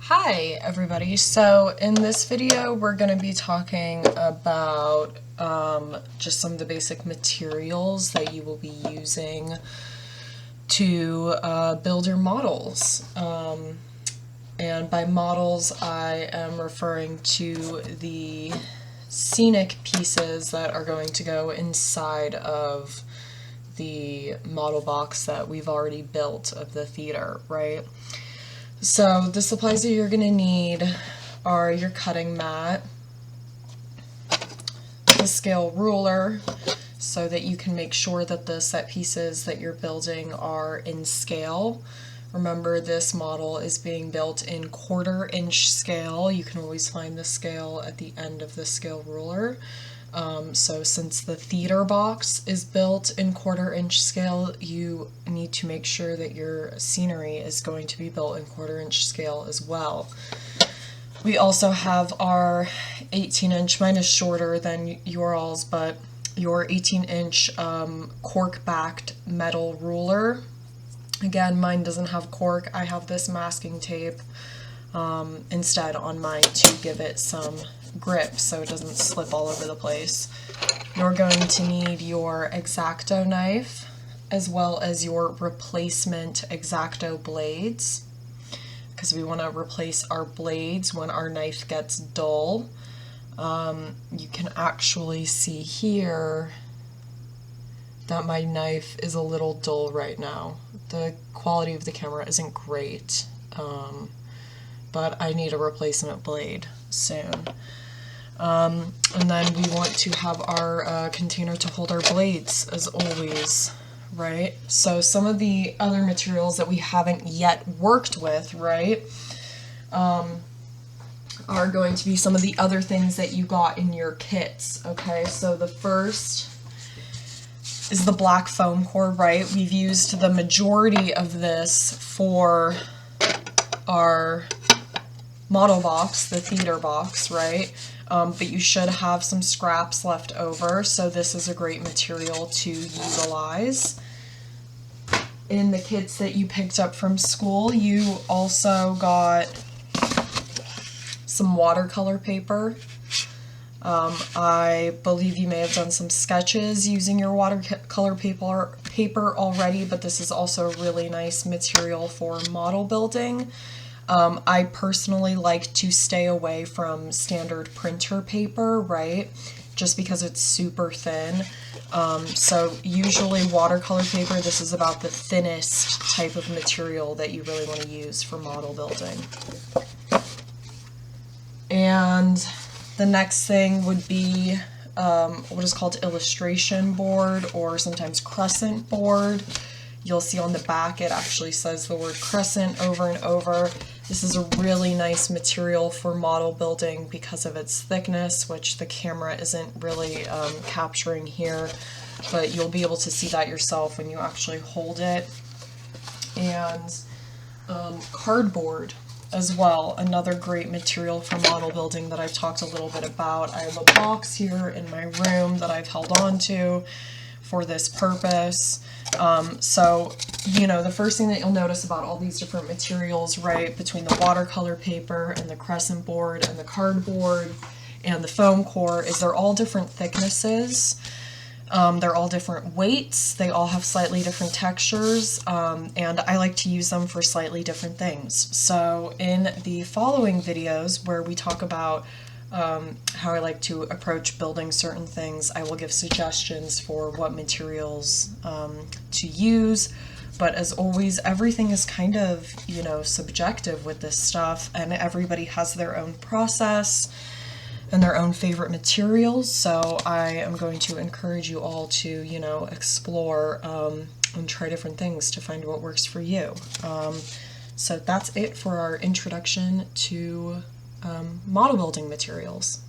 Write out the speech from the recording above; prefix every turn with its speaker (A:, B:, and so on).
A: Hi everybody, so in this video we're going to be talking about just some of the basic materials that you will be using to build your models. And by models I am referring to the scenic pieces that are going to go inside of the model box that we've already built of the theater, right? So the supplies that you're going to need are your cutting mat, the scale ruler, so that you can make sure that the set pieces that you're building are in scale. Remember, this model is being built in 1/4 inch scale. You can always find the scale at the end of the scale ruler. So since the theater box is built in 1/4 inch scale, you need to make sure that your scenery is going to be built in 1/4 inch scale as well. We also have our 18 inch, mine is shorter than your all's, but your 18 inch cork-backed metal ruler. Again, mine doesn't have cork. I have this masking tape instead on mine to give it some grip so it doesn't slip all over the place. You're going to need your X-Acto knife as well as your replacement X-Acto blades, because we want to replace our blades when our knife gets dull. You can actually see here that my knife is a little dull right now. The quality of the camera isn't great, but I need a replacement blade soon. And then we want to have our container to hold our blades, as always, right? So some of the other materials that we haven't yet worked with, right, are going to be some of the other things that you got in your kits, okay? So the first is the black Foamcore, right? We've used the majority of this for our model box, the theater box, right? But you should have some scraps left over, so this is a great material to utilize. In the kits that you picked up from school, you also got some watercolor paper. I believe you may have done some sketches using your watercolor paper already, but this is also a really nice material for model building. I personally like to stay away from standard printer paper, right? Just because it's super thin. So usually watercolor paper, this is about the thinnest type of material that you really want to use for model building. And the next thing would be what is called illustration board, or sometimes crescent board. You'll see on the back it actually says the word crescent over and over. This is a really nice material for model building because of its thickness, which the camera isn't really capturing here, but you'll be able to see that yourself when you actually hold it. And cardboard as well, another great material for model building that I've talked a little bit about. I have a box here in my room that I've held on to for this purpose. So, you know, the first thing that you'll notice about all these different materials, right, between the watercolor paper and the crescent board and the cardboard and the Foamcore, is they're all different thicknesses. They're all different weights, they all have slightly different textures, and I like to use them for slightly different things. So in the following videos where we talk about how I like to approach building certain things, I will give suggestions for what materials to use. But as always, everything is kind of, you know, subjective with this stuff, and everybody has their own process and their own favorite materials, so I am going to encourage you all to, you know, explore and try different things to find what works for you. So that's it for our introduction to model building materials.